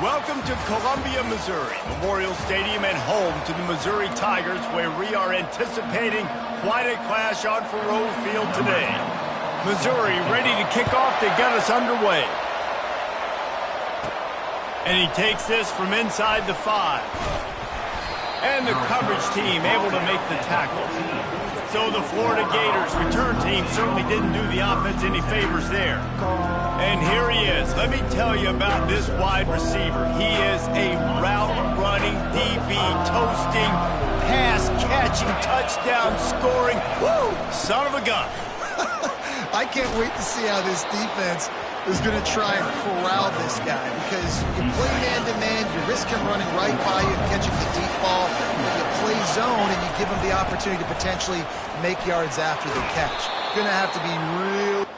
Welcome to Columbia, Missouri, Memorial Stadium and home to the Missouri Tigers, where we are anticipating quite a clash on Faroe Field today. Missouri ready to kick off to get us underway. And he takes this from inside the 5. And the coverage team able to make the tackle. So the Florida Gators return team certainly didn't do the offense any favors there. And here he is. Let me tell you about this wide receiver. He is a route-running, DB, toasting, pass-catching, touchdown-scoring, woo, son of a gun. I can't wait to see how this defense is going to try and corral this guy, because you play man-to-man, you risk him running right by you and catching the deep ball, but you play zone and you give him the opportunity to potentially make yards after the catch. Going to have to be real.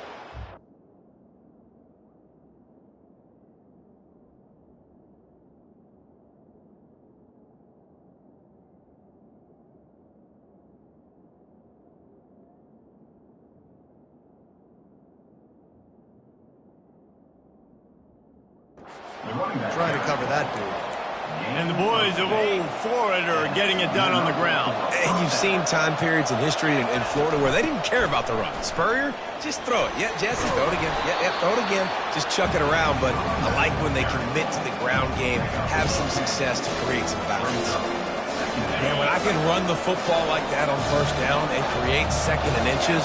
Trying to cover that dude. And the boys of old Florida are getting it done on the ground. And you've seen time periods in history in Florida where they didn't care about the run. Spurrier, just throw it. Yeah, Jesse, throw it again. Yeah, throw it again. Just chuck it around. But I like when they commit to the ground game, have some success to create some balance. Man, when I can run the football like that on first down and create second and inches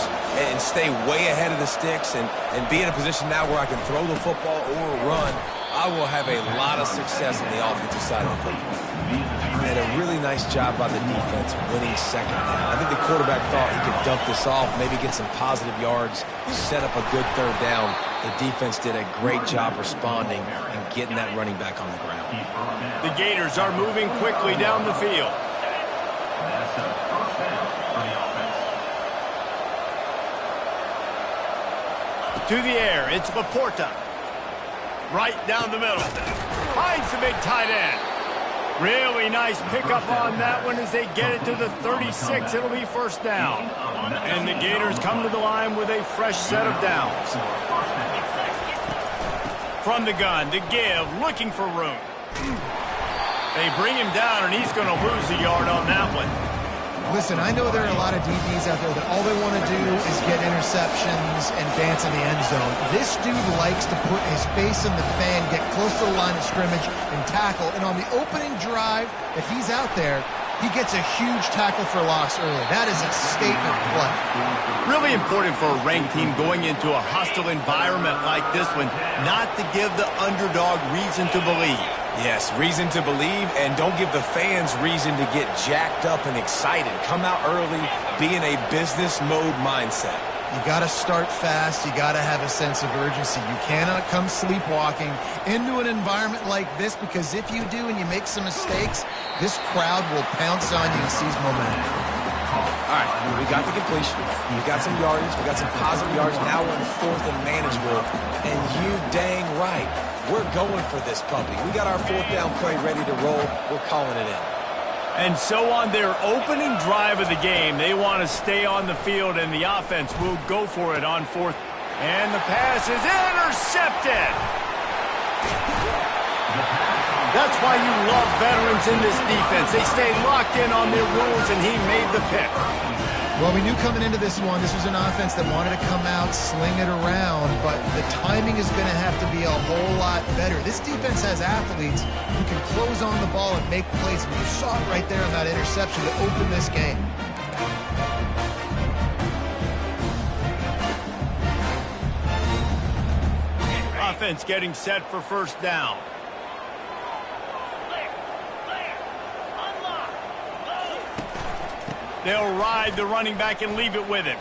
and stay way ahead of the sticks and be in a position now where I can throw the football or run, I will have a lot of success on the offensive side of the football. And a really nice job by the defense winning second down. I think the quarterback thought he could dump this off, maybe get some positive yards, set up a good third down. The defense did a great job responding and getting that running back on the ground. The Gators are moving quickly down the field. To the air, it's Laporta. Right down the middle. Finds the big tight end. Really nice pickup on that one as they get it to the 36. It'll be first down. And the Gators come to the line with a fresh set of downs. From the gun, the give, looking for room. They bring him down, and he's going to lose a yard on that one. Listen, I know there are a lot of DBs out there that all they want to do is get interceptions and dance in the end zone. This dude likes to put his face in the fan, get close to the line of scrimmage, and tackle. And on the opening drive that he's out there, he gets a huge tackle for loss early. That is a statement play. Really important for a ranked team going into a hostile environment like this one, not to give the underdog reason to believe. Yes, reason to believe, and don't give the fans reason to get jacked up and excited. Come out early, be in a business mode mindset. You got to start fast. You got to have a sense of urgency. You cannot come sleepwalking into an environment like this, because if you do and you make some mistakes, this crowd will pounce on you and seize momentum. All right, we got the completion. We got some yardage. We got some positive yards. Now we're in fourth and manageable, and you dang right. We're going for this puppy. We got our fourth down play ready to roll. We're calling it in. And so on their opening drive of the game, they want to stay on the field, and the offense will go for it on fourth. And the pass is intercepted. That's why you love veterans in this defense. They stay locked in on their rules, and he made the pick. Well, we knew coming into this one, this was an offense that wanted to come out, sling it around, but the timing is going to have to be a whole lot better. This defense has athletes who can close on the ball and make plays. And you saw it right there on that interception to open this game. Offense getting set for first down. They'll ride the running back and leave it with him.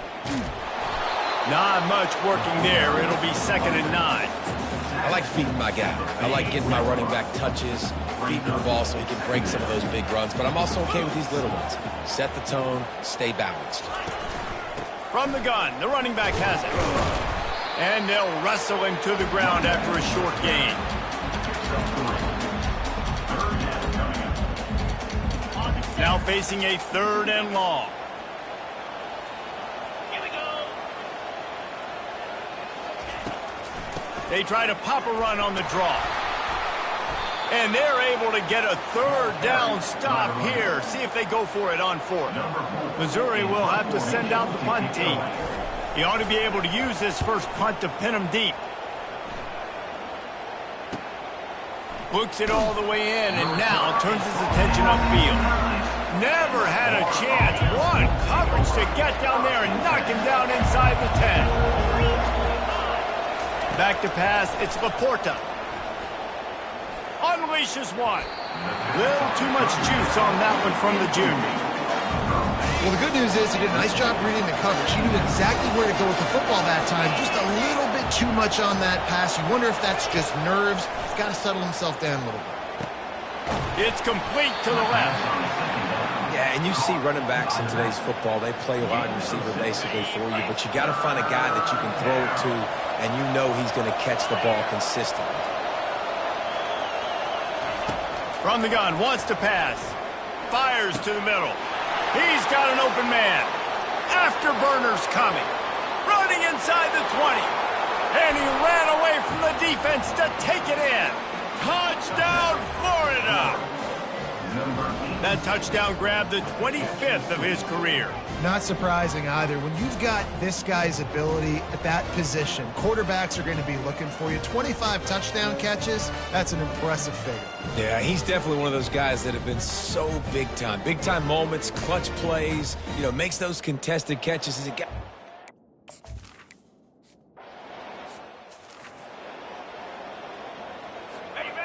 Not much working there. It'll be 2nd and 9. I like feeding my guy. I like getting my running back touches, feeding the ball so he can break some of those big runs. But I'm also okay with these little ones. Set the tone, stay balanced. From the gun, the running back has it. And they'll wrestle him to the ground after a short gain. Now facing a 3rd and long. Here we go. They try to pop a run on the draw. And they're able to get a third down stop here. See if they go for it on fourth. Missouri will have to send out the punt team. He ought to be able to use this first punt to pin him deep. Looks it all the way in and now turns his attention upfield. Never had a chance. One coverage to get down there and knock him down inside the 10. Back to pass, it's Laporta. Unleashes one. Little too much juice on that one from the junior. Well, the good news is he did a nice job reading the coverage. He knew exactly where to go with the football that time. Just a little bit too much on that pass. You wonder if that's just nerves. He's got to settle himself down a little bit. It's complete to the left. Yeah, and you see running backs in today's football, they play wide receiver basically for you, but you got to find a guy that you can throw it to, and you know he's going to catch the ball consistently. From the gun, wants to pass. Fires to the middle. He's got an open man. Afterburner's coming. Running inside the 20. And he ran away from the defense to take it in. Touchdown, Florida! That touchdown grabbed the 25th of his career. Not surprising either. When you've got this guy's ability at that position, quarterbacks are going to be looking for you. 25 touchdown catches, that's an impressive figure. Yeah, he's definitely one of those guys that have been so big time. Big time moments, clutch plays, makes those contested catches as a guy.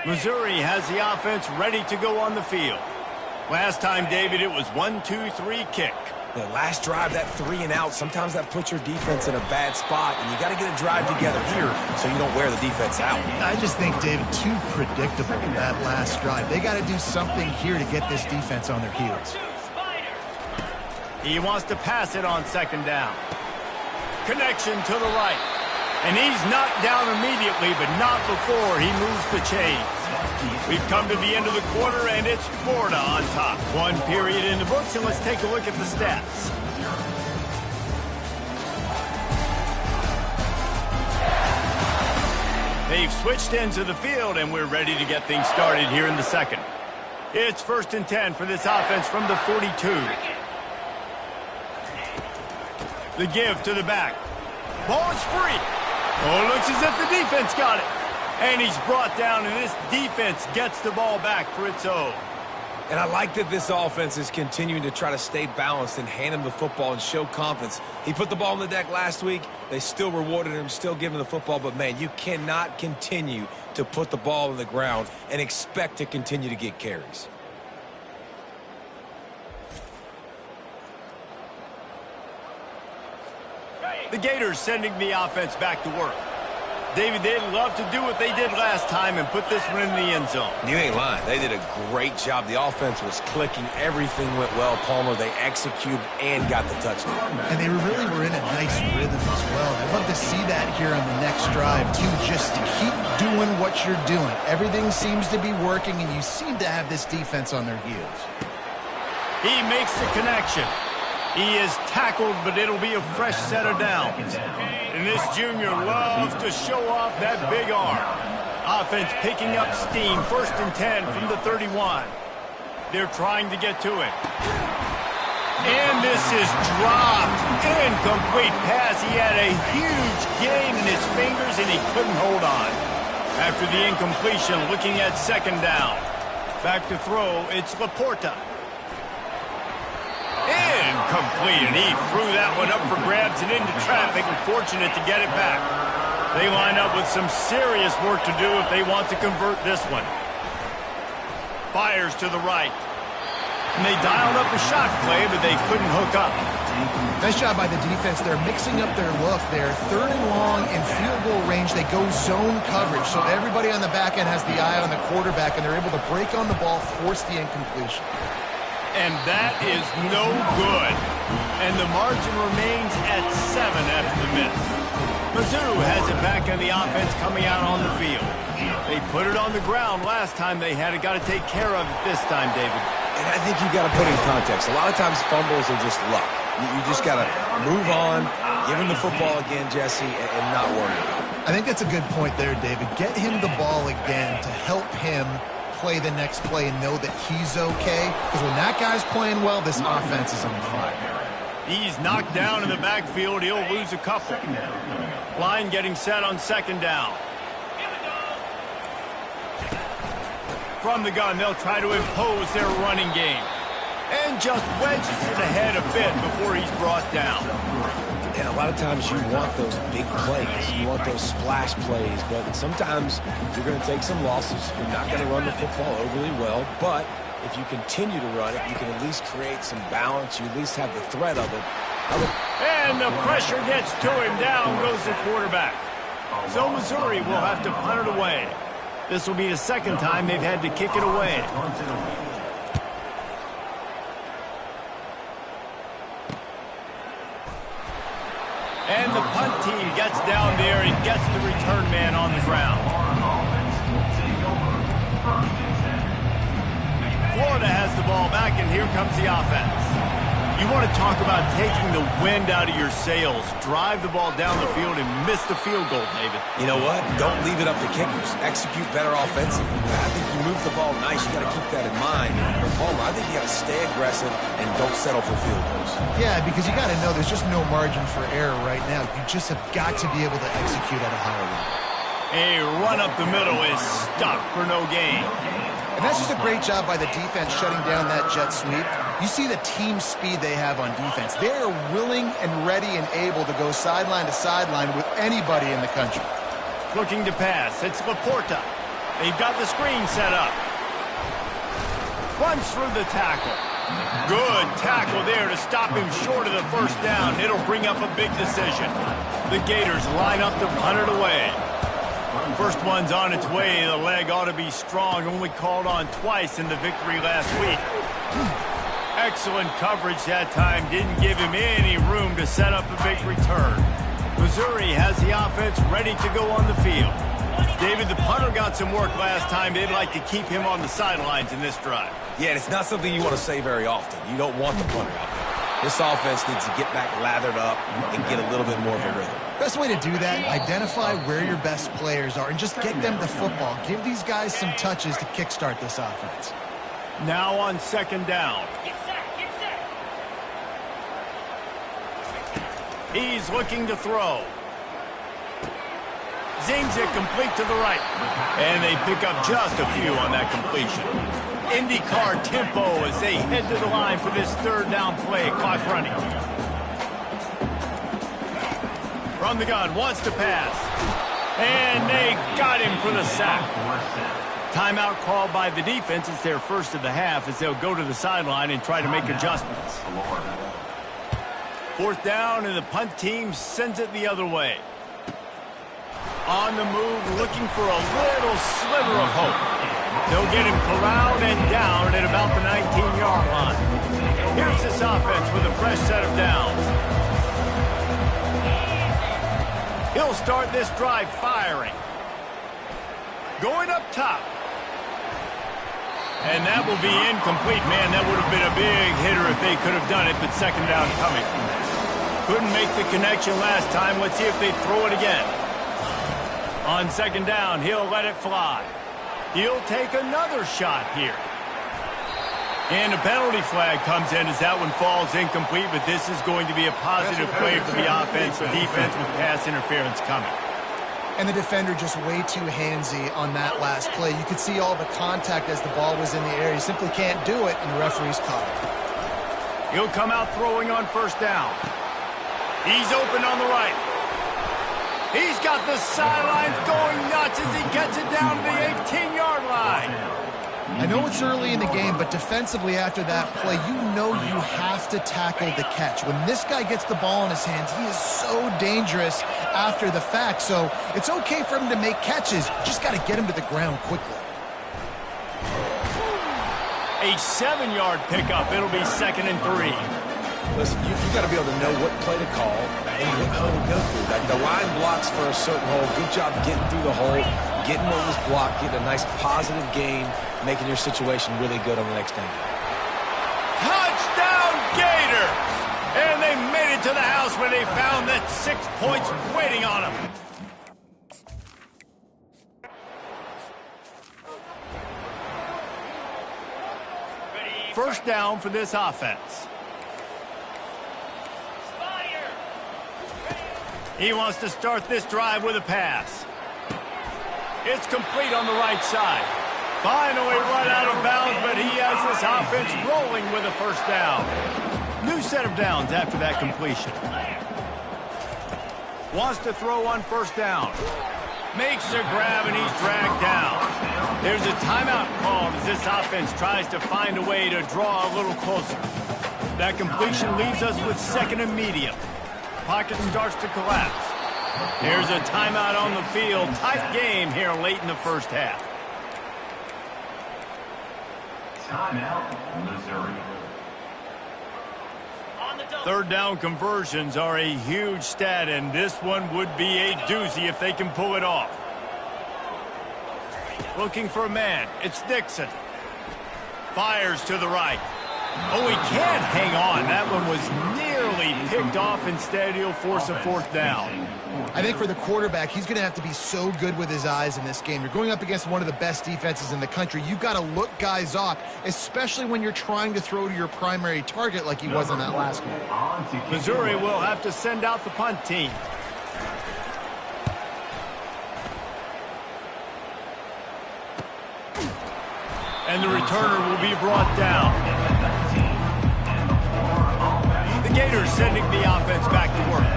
Missouri has the offense ready to go on the field. Last time, David, it was 1-2-3 kick. The last drive, that 3 and out, sometimes that puts your defense in a bad spot, and you got to get a drive together here so you don't wear the defense out. I just think, David, too predictable in that last drive. They got to do something here to get this defense on their heels. He wants to pass it on second down. Connection to the right. And he's knocked down immediately, but not before he moves the chains. We've come to the end of the quarter, and it's Florida on top. One period in the books, and let's take a look at the stats. They've switched ends of the field, and we're ready to get things started here in the second. It's 1st and 10 for this offense from the 42. The give to the back. Ball is free. Oh, looks as if the defense got it. And he's brought down, and this defense gets the ball back for its own. And I like that this offense is continuing to try to stay balanced and hand him the football and show confidence. He put the ball on the deck last week. They still rewarded him, still giving him the football. But, man, you cannot continue to put the ball on the ground and expect to continue to get carries. The Gators sending the offense back to work. David, they'd love to do what they did last time and put this one in the end zone. You ain't lying. They did a great job. The offense was clicking. Everything went well, Palmer. They executed and got the touchdown. And they really were in a nice rhythm as well. I'd love to see that here on the next drive, too, just to keep doing what you're doing. Everything seems to be working, and you seem to have this defense on their heels. He makes the connection. He is tackled, but it'll be a fresh set of downs. And this junior loves to show off that big arm. Offense picking up steam, 1st and 10 from the 31. They're trying to get to it. And this is dropped. Incomplete pass. He had a huge gain in his fingers, and he couldn't hold on. After the incompletion, looking at second down. Back to throw, it's Laporta. Incomplete, and he threw that one up for grabs and into traffic, and fortunate to get it back. They line up with some serious work to do if they want to convert this one. Fires to the right. And they dialed up a shot play, but they couldn't hook up. Nice job by the defense. They're mixing up their look there. 3rd and long in field goal range. They go zone coverage, so everybody on the back end has the eye on the quarterback, and they're able to break on the ball, force the incompletion. And that is no good. And the margin remains at 7 after the miss. Mizzou has it back on the offense coming out on the field. They put it on the ground last time they had it. Got to take care of it this time, David. And I think you got to put it in context. A lot of times fumbles are just luck. You just got to move on, give him the football again, Jesse, and not worry about it. I think that's a good point there, David. Get him the ball again to help him play the next play and know that he's okay. Because when that guy's playing well, this offense is on fire. He's knocked down in the backfield. He'll lose a couple. Line getting set on second down. From the gun, they'll try to impose their running game. And just wedges it ahead a bit before he's brought down. And a lot of times you want those big plays. You want those splash plays. But sometimes you're going to take some losses. You're not going to run the football overly well. But if you continue to run it, you can at least create some balance. You at least have the threat of it. And the pressure gets to him. Down goes the quarterback. So Missouri will have to punt it away. This will be the second time they've had to kick it away. And the punt team gets down there and gets the return man on the ground. Florida has the ball back, and here comes the offense. You want to talk about taking the wind out of your sails. Drive the ball down the field and miss the field goal, David. You know what? Don't leave it up to kickers. Execute better offensively. I think you move the ball nice. You got to keep that in mind. But Palmer, I think you got to stay aggressive and don't settle for field goals. Yeah, because you got to know there's just no margin for error right now. You just have got to be able to execute at a higher level. A run up the middle is stuck for no gain. And that's just a great job by the defense shutting down that jet sweep. You see the team speed they have on defense. They are willing and ready and able to go sideline to sideline with anybody in the country. Looking to pass. It's Laporta. They've got the screen set up. Runs through the tackle. Good tackle there to stop him short of the first down. It'll bring up a big decision. The Gators line up to punt it away. First one's on its way. The leg ought to be strong. Only called on twice in the victory last week. Excellent coverage that time. Didn't give him any room to set up a big return. Missouri has the offense ready to go on the field. David, the punter got some work last time. They'd like to keep him on the sidelines in this drive. Yeah, and it's not something you want to say very often. You don't want the punter out there. This offense needs to get back lathered up and get a little bit more of a rhythm. Best way to do that, identify where your best players are and just get them the football. Give these guys some touches to kickstart this offense. Now on second down. He's looking to throw. Zings it complete to the right. And they pick up just a few on that completion. IndyCar tempo as they head to the line for this third down play. Clock running. From the gun, wants to pass. And they got him for the sack. Timeout called by the defense. It's their first of the half as they'll go to the sideline and try to make adjustments. Fourth down, and the punt team sends it the other way. On the move, looking for a little sliver of hope. They'll get him corralled and down at about the 19-yard line. Here's this offense with a fresh set of downs. He'll start this drive firing. Going up top. And that will be incomplete. Man, that would have been a big hitter if they could have done it, but second down coming. Couldn't make the connection last time. Let's see if they throw it again. On second down, he'll let it fly. He'll take another shot here. And a penalty flag comes in as that one falls incomplete, but this is going to be a positive play for the offense. Defense with pass interference coming. And the defender just way too handsy on that last play. You could see all the contact as the ball was in the air. He simply can't do it, and the referee's caught it. He'll come out throwing on first down. He's open on the right. He's got the sidelines going nuts as he gets it down to the 18-yard line. I know it's early in the game, but defensively after that play, you know you have to tackle the catch. When this guy gets the ball in his hands, he is so dangerous after the fact. So it's okay for him to make catches. Just got to get him to the ground quickly. A 7-yard pickup. It'll be 2nd and 3. Listen, you got to be able to know what play to call and what hole to go through. Like the line blocks for a certain hole. Good job getting through the hole, getting what was blocked, getting a nice positive gain, making your situation really good on the next down. Touchdown, Gators! And they made it to the house where they found that 6 points waiting on them. First down for this offense. He wants to start this drive with a pass. It's complete on the right side. Finally run out of bounds, but he has this offense rolling with a first down. New set of downs after that completion. Wants to throw on first down. Makes a grab, and he's dragged down. There's a timeout called as this offense tries to find a way to draw a little closer. That completion leaves us with second and medium. Pocket starts to collapse. There's a timeout on the field. Tight game here late in the first half. Timeout, Missouri. Third down conversions are a huge stat, and this one would be a doozy if they can pull it off. Looking for a man. It's Dixon. Fires to the right. Oh, he can't hang on. That one was nearly picked off. Instead, he'll force a fourth down. I think for the quarterback, he's going to have to be so good with his eyes in this game. You're going up against one of the best defenses in the country. You've got to look guys off, especially when you're trying to throw to your primary target like he was in that last one. Missouri will have to send out the punt team. And the returner will be brought down. The Gators sending the offense back to work.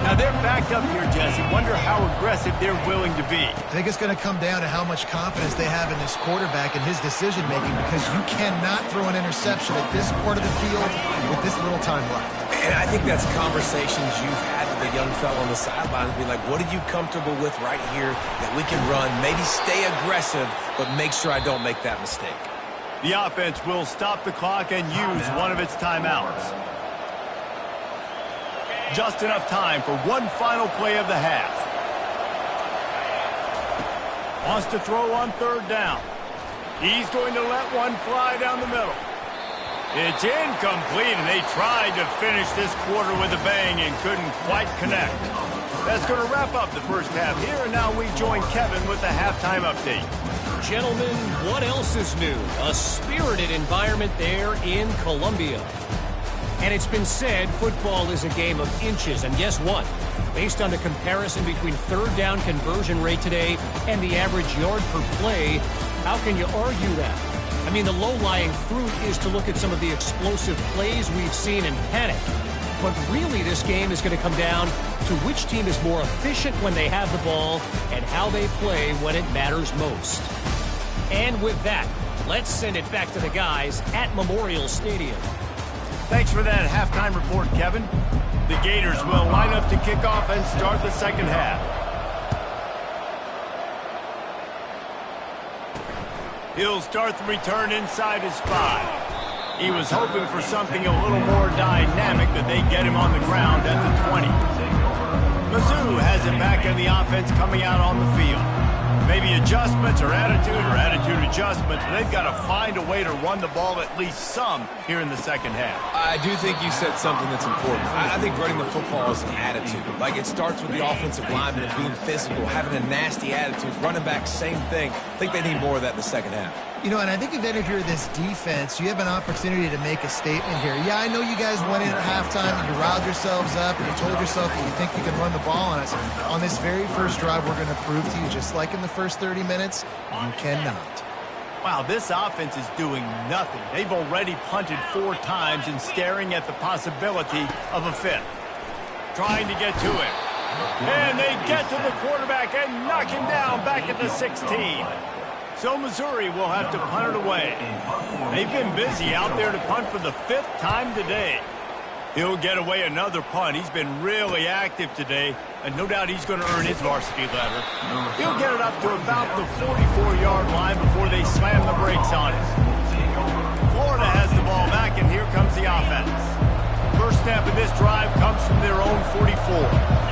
Now they're backed up here, Jesse. Wonder how aggressive they're willing to be. I think it's going to come down to how much confidence they have in this quarterback and his decision-making, because you cannot throw an interception at this part of the field with this little time left. And I think that's conversations you've had with the young fella on the sidelines. Be like, what are you comfortable with right here that we can run? Maybe stay aggressive, but make sure I don't make that mistake. The offense will stop the clock and use one of its timeouts. Just enough time for one final play of the half. Wants to throw on third down. He's going to let one fly down the middle. It's incomplete, and they tried to finish this quarter with a bang and couldn't quite connect. That's going to wrap up the first half here, and now we join Kevin with the halftime update. Gentlemen, what else is new? A spirited environment there in Columbia. And it's been said football is a game of inches, and guess what? Based on the comparison between third down conversion rate today and the average yard per play, how can you argue that? I mean, the low-lying fruit is to look at some of the explosive plays we've seen and panic. But really, this game is going to come down to which team is more efficient when they have the ball and how they play when it matters most. And with that, let's send it back to the guys at Memorial Stadium. Thanks for that halftime report, Kevin. The Gators will line up to kick off and start the second half. He'll start the return inside his 5. He was hoping for something a little more dynamic, but they get him on the ground at the 20. Mizzou has it back in the offense coming out on the field. Maybe adjustments or attitude adjustments, but they've got to find a way to run the ball at least some here in the second half. I do think you said something that's important. I think running the football is an attitude. Like, it starts with the offensive lineman and being physical, having a nasty attitude. Running back, same thing. I think they need more of that in the second half. You know, and I think that if you're this defense, you have an opportunity to make a statement here. Yeah, I know you guys went in at halftime and you riled yourselves up and you told yourself that you think you can run the ball on us. On this very first drive, we're going to prove to you, just like in the first 30 minutes, you cannot. Wow, this offense is doing nothing. They've already punted 4 times and staring at the possibility of a 5th. Trying to get to it. And they get to the quarterback and knock him down back at the 16. So Missouri will have to punt it away. They've been busy out there to punt for the 5th time today. He'll get away another punt. He's been really active today, and no doubt he's going to earn his varsity letter. He'll get it up to about the 44-yard line before they slam the brakes on it. Florida has the ball back, and here comes the offense. First snap of this drive comes from their own 44.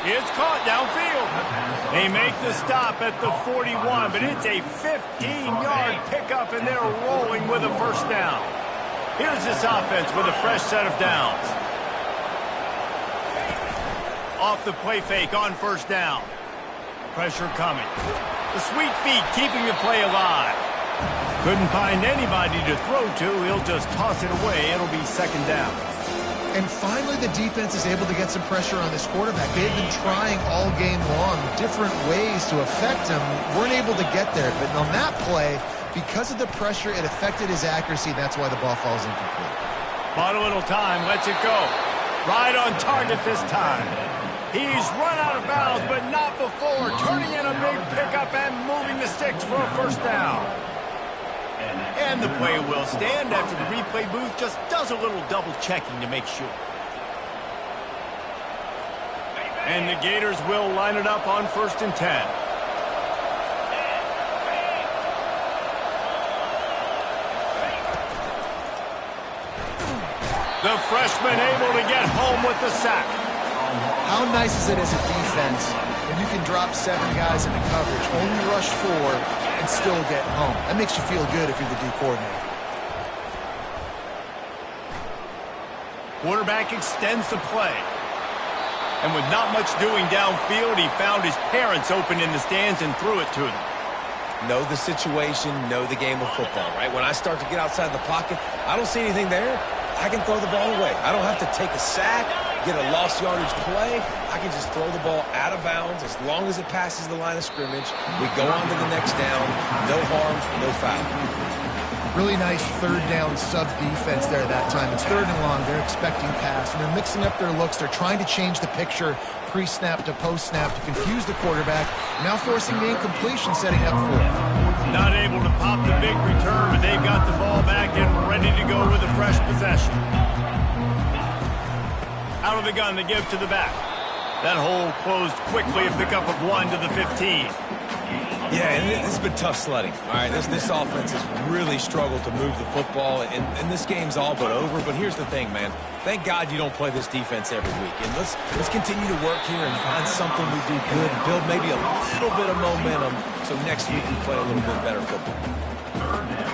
It's caught downfield. They make the stop at the 41, but it's a 15-yard pickup, and they're rolling with a first down. Here's this offense with a fresh set of downs. Off the play fake on first down. Pressure coming. The sweet feet keeping the play alive. Couldn't find anybody to throw to. He'll just toss it away. It'll be second down. And finally, the defense is able to get some pressure on this quarterback. They've been trying all game long different ways to affect him. Weren't able to get there. But on that play, because of the pressure, it affected his accuracy. That's why the ball falls incomplete. Bought a little time. Lets it go. Right on target this time. He's run out of bounds, but not before. Turning in a big pickup and moving the sticks for a first down. And the play will stand after the replay booth just does a little double checking to make sure. And the Gators will line it up on 1st and 10. The freshman able to get home with the sack. How nice is it as a defense when you can drop 7 guys into coverage, only rush 4, and still get home? That makes you feel good if you're the D coordinator. Quarterback extends the play. And with not much doing downfield, he found his parents open in the stands and threw it to them. Know the situation, know the game of football, right? When I start to get outside the pocket, I don't see anything there. I can throw the ball away. I don't have to take a sack, get a lost yardage play. I can just throw the ball out of bounds as long as it passes the line of scrimmage. We go on to the next down. No harm, no foul. Really nice third down sub-defense there that time. It's 3rd and long. They're expecting pass, and they're mixing up their looks. They're trying to change the picture pre-snap to post-snap to confuse the quarterback. Now forcing the incompletion, setting up 4th. Not able to pop the big return, but they've got the ball back and ready to go with a fresh possession. Out of the gun, they give to the back. That hole closed quickly, a pickup of 1 to the 15. Yeah, and this has been tough sledding. All right, this offense has really struggled to move the football, and this game's all but over. But here's the thing, man. Thank God you don't play this defense every week. And let's continue to work here and find something we do good, build maybe a little bit of momentum so next week we play a little bit better football.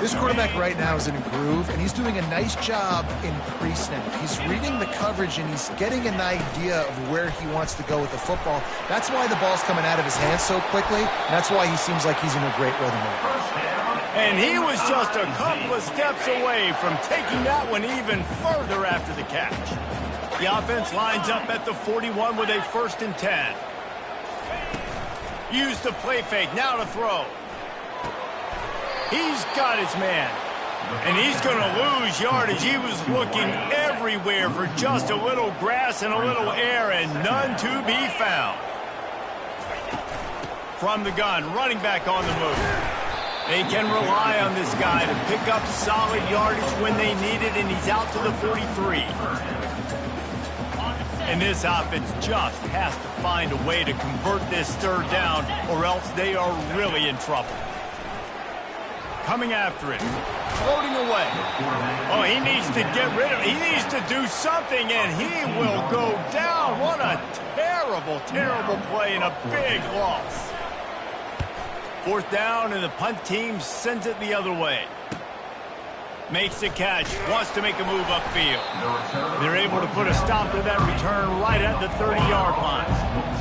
This quarterback right now is in a groove, and he's doing a nice job in pre-snap. He's reading the coverage, and he's getting an idea of where he wants to go with the football. That's why the ball's coming out of his hands so quickly, and that's why he seems like he's in a great rhythm. And he was just a couple of steps away from taking that one even further after the catch. The offense lines up at the 41 with a 1st and 10. Use the play fake, now to throw. He's got his man, and he's going to lose yardage. He was looking everywhere for just a little grass and a little air, and none to be found. From the gun, running back on the move. They can rely on this guy to pick up solid yardage when they need it, and he's out to the 43. And this offense just has to find a way to convert this 3rd down, or else they are really in trouble. Coming after it, floating away. Oh, he needs to get rid of it. He needs to do something, and he will go down. What a terrible, terrible play and a big loss. 4th down, and the punt team sends it the other way. Makes the catch, wants to make a move upfield. They're able to put a stop to that return right at the 30-yard line.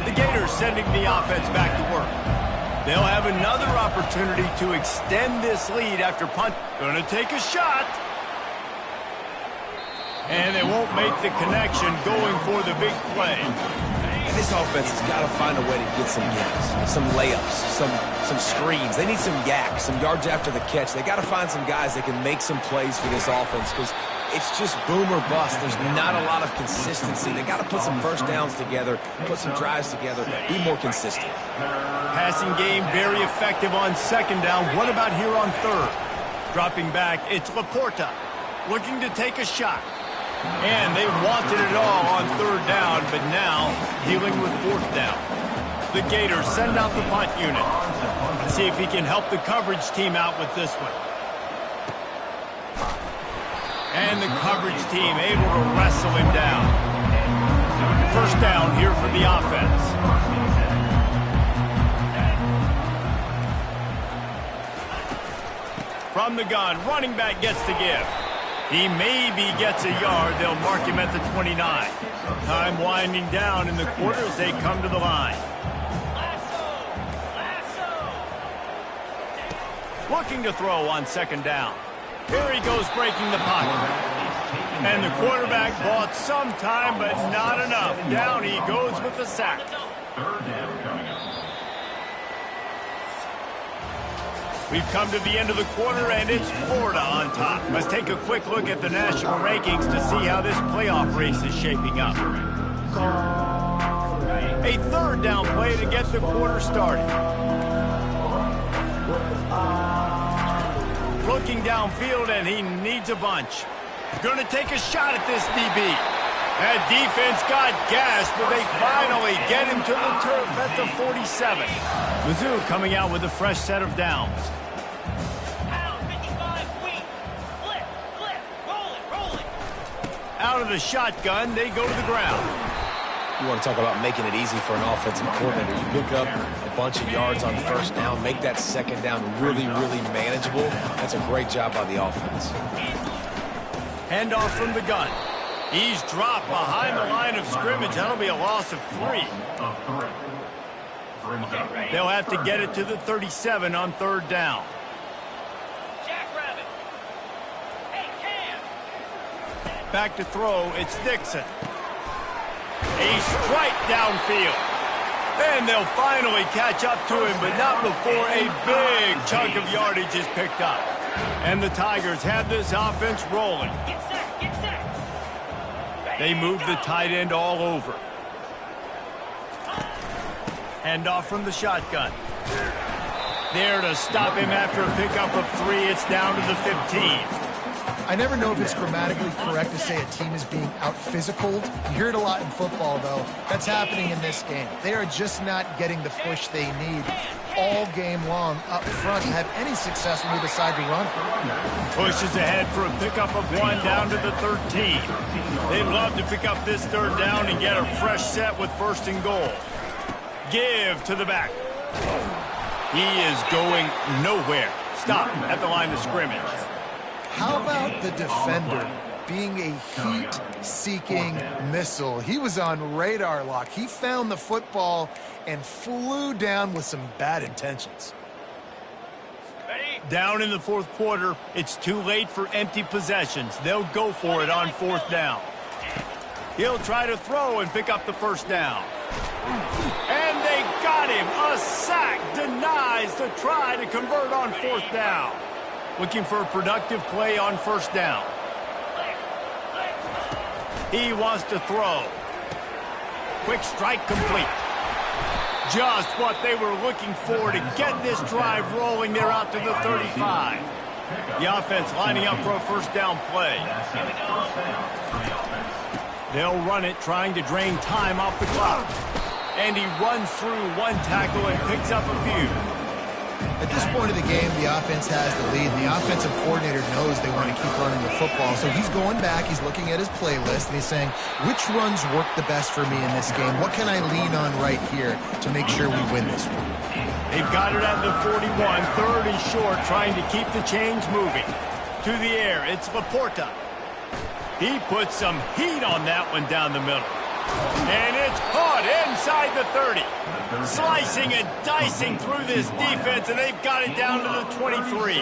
The Gators sending the offense back to work. They'll have another opportunity to extend this lead after punt. Going to take a shot. And they won't make the connection going for the big play. And this offense has got to find a way to get some gaps, some layups, some screens. They need some yak, some yards after the catch. They got to find some guys that can make some plays for this offense because it's just boom or bust. There's not a lot of consistency. They got to put some first downs together, put some drives together, be more consistent. Passing game very effective on 2nd down. What about here on 3rd? Dropping back, it's Laporta looking to take a shot. And they wanted it all on 3rd down, but now dealing with 4th down. The Gators send out the punt unit. Let's see if he can help the coverage team out with this one. And the coverage team able to wrestle him down. 1st down here for the offense. From the gun, running back gets the give. He maybe gets a yard. They'll mark him at the 29. Time winding down in the quarter as they come to the line. looking to throw on second down. Here he goes breaking the pocket. And the quarterback bought some time, but not enough. Down he goes with the sack. Third down coming up. We've come to the end of the quarter, and it's Florida on top. Let's take a quick look at the national rankings to see how this playoff race is shaping up. A third down play to get the quarter started. Looking downfield, and he needs a bunch. Going to take a shot at this DB. That defense got gashed, but they finally get him to the turf at the 47. Mizzou coming out with a fresh set of downs. Out of the shotgun, they go to the ground. You want to talk about making it easy for an offensive coordinator. You pick up a bunch of yards on first down, make that second down really, really manageable. That's a great job by the offense. Handoff from the gun. He's dropped behind the line of scrimmage. That'll be a loss of 3. They'll have to get it to the 37 on third down. Back to throw, it's Dixon. A strike downfield. And they'll finally catch up to him, but not before a big chunk of yardage is picked up. And the Tigers have this offense rolling. They move the tight end all over. Handoff from the shotgun. There to stop him after a pickup of 3. It's down to the 15. I never know if it's grammatically correct to say a team is being out-physicaled. You hear it a lot in football, though. That's happening in this game. They are just not getting the push they need all game long up front to have any success when you decide to run. Pushes ahead for a pickup of 1 down to the 13. They'd love to pick up this third down and get a fresh set with first and goal. Give to the back. He is going nowhere. Stop at the line of scrimmage. How about the defender being a heat-seeking missile? He was on radar lock. He found the football and flew down with some bad intentions. Down in the fourth quarter, it's too late for empty possessions. They'll go for it on fourth down. He'll try to throw and pick up the first down. And they got him. A sack denies the try to convert on fourth down. Looking for a productive play on first down. He wants to throw. Quick strike complete. Just what they were looking for to get this drive rolling. They're out to the 35. The offense lining up for a first down play. They'll run it, trying to drain time off the clock. And he runs through 1 tackle and picks up a few. At this point of the game, the offense has the lead. The offensive coordinator knows they want to keep running the football. So he's going back, he's looking at his playlist, and he's saying, which runs work the best for me in this game? What can I lean on right here to make sure we win this one? They've got it at the 41, third and short, trying to keep the chains moving. To the air, it's Laporta. He puts some heat on that one down the middle. And it's caught inside the 30. Slicing and dicing through this defense, and they've got it down to the 23.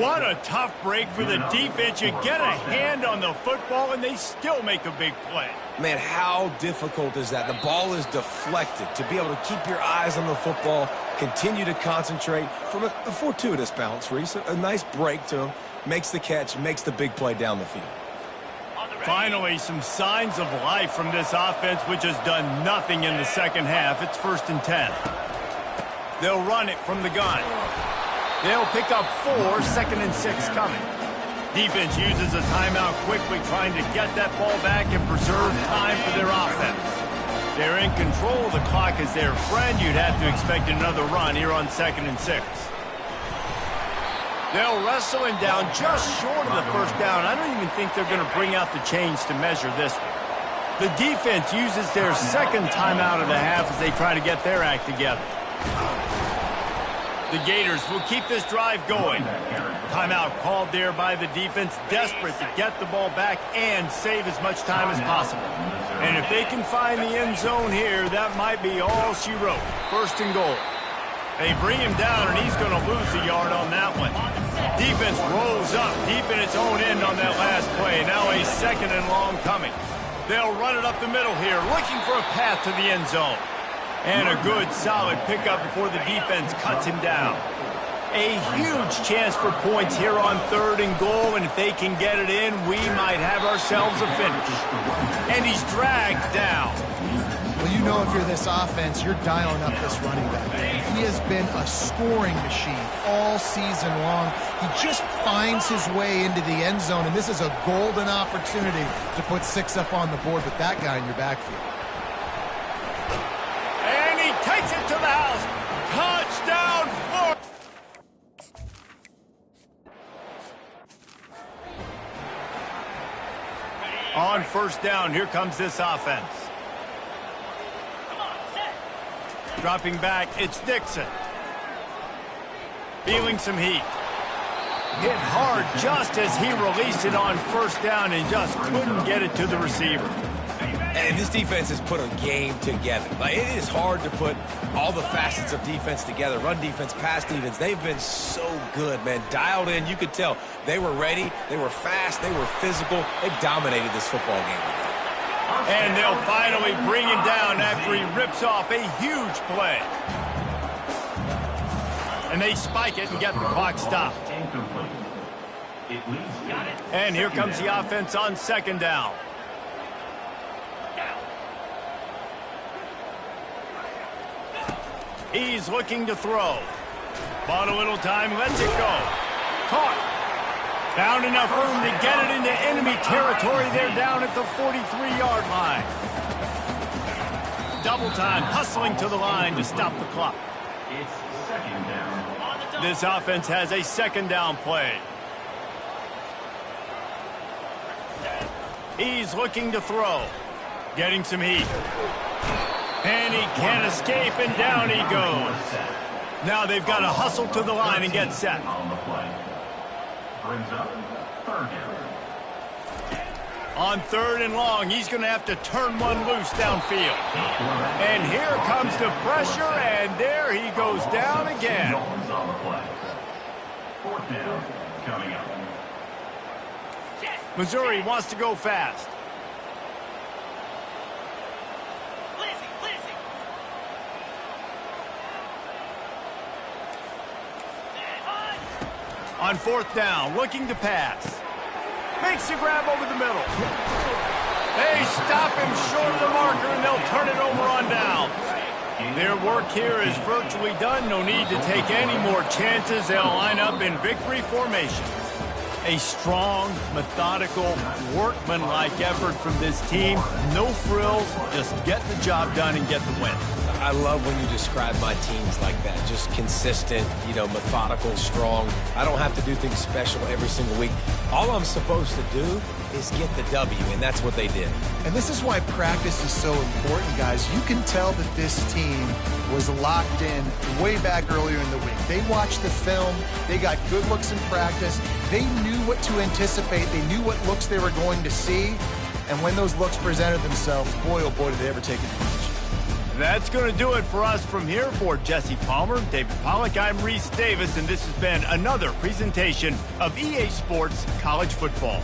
What a tough break for the defense. You get a hand on the football, and they still make a big play. Man, how difficult is that? The ball is deflected. To be able to keep your eyes on the football, continue to concentrate from a fortuitous bounce, Reese. A nice break to him, makes the catch, makes the big play down the field. Finally, some signs of life from this offense, which has done nothing in the second half. It's 1st and 10. They'll run it from the gun. They'll pick up 4, 2nd and 6 coming. Defense uses a timeout quickly, trying to get that ball back and preserve time for their offense. They're in control of the clock as their friend. You'd have to expect another run here on 2nd and 6. They'll wrestle him down just short of the first down. I don't even think they're going to bring out the chains to measure this one. The defense uses their second timeout of the half as they try to get their act together. The Gators will keep this drive going. Timeout called there by the defense, desperate to get the ball back and save as much time as possible. And if they can find the end zone here, that might be all she wrote. 1st and goal. They bring him down, and he's going to lose a yard on that one. Defense rolls up deep in its own end on that last play. Now a 2nd and long coming. They'll run it up the middle here, looking for a path to the end zone. And a good, solid pickup before the defense cuts him down. A huge chance for points here on 3rd and goal, and if they can get it in, we might have ourselves a finish. And he's dragged down. Well, you know if you're this offense, you're dialing up this running back. He has been a scoring machine all season long. He just finds his way into the end zone, and this is a golden opportunity to put 6 up on the board with that guy in your backfield. And he takes it to the house. Touchdown, Florida! On 1st down, here comes this offense. Dropping back, it's Dixon. Feeling some heat. Hit hard just as he released it on 1st down and just couldn't get it to the receiver. And this defense has put a game together. Like, it is hard to put all the facets of defense together. Run defense, pass defense. They've been so good, man. Dialed in. You could tell they were ready. They were fast. They were physical. They dominated this football game. And they'll finally bring him down after he rips off a huge play. And they spike it and get the clock stopped. And here comes the offense on 2nd down. He's looking to throw. Bought a little time, lets it go. Caught. Found enough room to get it into enemy territory. They're down at the 43-yard line. Double time, hustling to the line to stop the clock. It's 2nd down. This offense has a 2nd down play. He's looking to throw. Getting some heat. And he can't escape, and down he goes. Now they've got to hustle to the line and get set. On the play. Brings up 3rd down. On 3rd and long, he's going to have to turn one loose downfield. And here comes the pressure, and there he goes down again. On the play. 4th down coming up. Missouri wants to go fast. On 4th down, looking to pass. Makes the grab over the middle. They stop him short of the marker, and they'll turn it over on down. Their work here is virtually done. No need to take any more chances. They'll line up in victory formation. A strong, methodical, workmanlike effort from this team. No frills, just get the job done and get the win. I love when you describe my teams like that. Just consistent, methodical, strong. I don't have to do things special every single week. All I'm supposed to do is get the W, and that's what they did. And this is why practice is so important, guys. You can tell that this team was locked in way back earlier in the week. They watched the film. They got good looks in practice. They knew what to anticipate. They knew what looks they were going to see. And when those looks presented themselves, boy, oh boy, did they ever take advantage. That's going to do it for us from here. For Jesse Palmer, David Pollack, I'm Reese Davis, and this has been another presentation of EA Sports College Football.